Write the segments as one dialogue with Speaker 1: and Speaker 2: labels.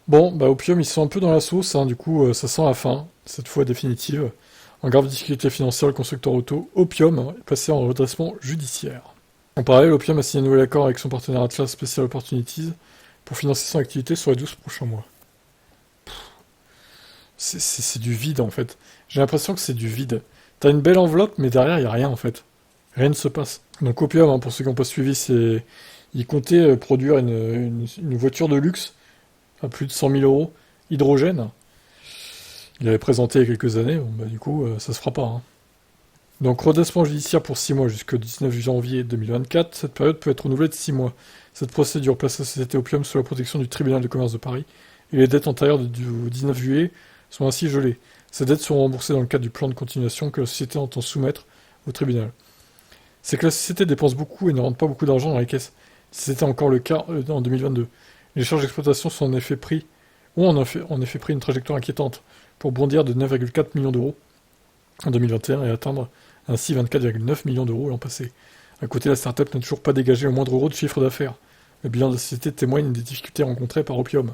Speaker 1: Bon, bah Opium, ils sont un peu dans la sauce, hein, du coup, ça sent la fin, cette fois définitive. En grave difficulté financière, le constructeur auto Opium est passé en redressement judiciaire. En parallèle, Opium a signé un nouvel accord avec son partenaire Atlas Special Opportunities pour financer son activité sur les 12 prochains mois. C'est du vide, en fait. J'ai l'impression que c'est du vide. T'as une belle enveloppe, mais derrière, il y a rien, en fait. Rien ne se passe. Donc Opium, hein, pour ceux qui n'ont pas suivi, c'est... Il comptait produire une voiture de luxe à plus de 100 000 euros, hydrogène. Il avait présenté il y a quelques années, bon, bah, du coup, ça se fera pas, hein. Donc redressement judiciaire pour 6 mois jusqu'au 19 janvier 2024, cette période peut être renouvelée de 6 mois. Cette procédure place la société Opium sous la protection du tribunal de commerce de Paris, et les dettes antérieures du 19 juillet sont ainsi gelées. Ces dettes seront remboursées dans le cadre du plan de continuation que la société entend soumettre au tribunal. C'est que la société dépense beaucoup et ne rentre pas beaucoup d'argent dans les caisses. Si c'était encore le cas en 2022. Les charges d'exploitation sont en effet pris, ont en effet pris une trajectoire inquiétante, pour bondir de 9,4 millions d'euros en 2021 et atteindre ainsi 24,9 millions d'euros l'an passé. À côté, la start-up n'a toujours pas dégagé au moindre euro de chiffre d'affaires. Le bilan de la société témoigne des difficultés rencontrées par Opium.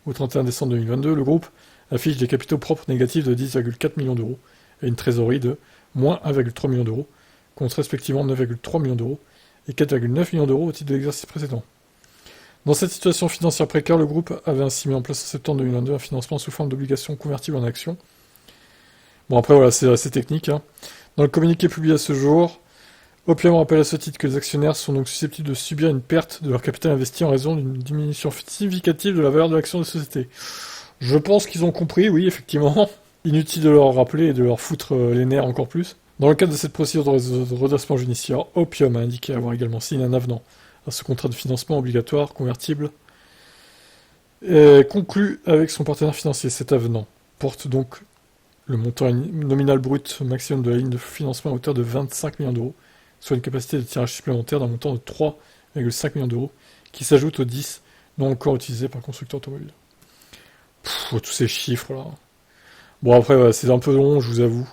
Speaker 1: Au 31 décembre 2022, le groupe affiche des capitaux propres négatifs de 10,4 millions d'euros et une trésorerie de moins 1,3 million d'euros, contre respectivement 9,3 millions d'euros et 4,9 millions d'euros au titre de l'exercice précédent. Dans cette situation financière précaire, le groupe avait ainsi mis en place en septembre 2022 un financement sous forme d'obligations convertibles en actions. Bon, après, voilà, c'est assez technique, hein. Dans le communiqué publié à ce jour, Opium rappelle à ce titre que les actionnaires sont donc susceptibles de subir une perte de leur capital investi en raison d'une diminution significative de la valeur de l'action de la société. Je pense qu'ils ont compris, oui, effectivement. Inutile de leur rappeler et de leur foutre les nerfs encore plus. Dans le cadre de cette procédure de redressement judiciaire, Opium a indiqué avoir également signé un avenant à ce contrat de financement obligatoire convertible conclu avec son partenaire financier. Cet avenant porte donc le montant nominal brut maximum de la ligne de financement à hauteur de 25 millions d'euros, soit une capacité de tirage supplémentaire d'un montant de 3,5 millions d'euros, qui s'ajoute aux 10 non encore utilisés par le constructeur automobile. Tous ces chiffres-là. Bon, après, ouais, c'est un peu long, je vous avoue.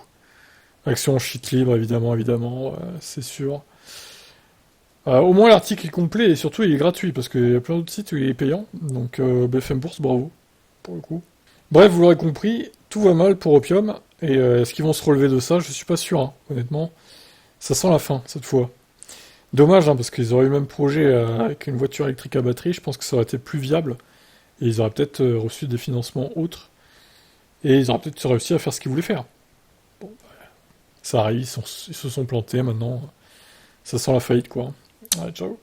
Speaker 1: Action chute libre, évidemment, évidemment, c'est sûr. Au moins, l'article est complet et surtout, il est gratuit, parce qu'il y a plein d'autres sites où il est payant. Donc, BFM Bourse, bravo, pour le coup. Bref, vous l'aurez compris, tout va mal pour Opium, et est-ce qu'ils vont se relever de ça? Je suis pas sûr, hein, honnêtement. Ça sent la fin, cette fois. Dommage, hein, parce qu'ils auraient eu le même projet avec une voiture électrique à batterie, je pense que ça aurait été plus viable, et ils auraient peut-être reçu des financements autres, et ils auraient peut-être réussi à faire ce qu'ils voulaient faire. Bon, ça arrive, ils se sont plantés maintenant, ça sent la faillite, quoi. Allez, ciao.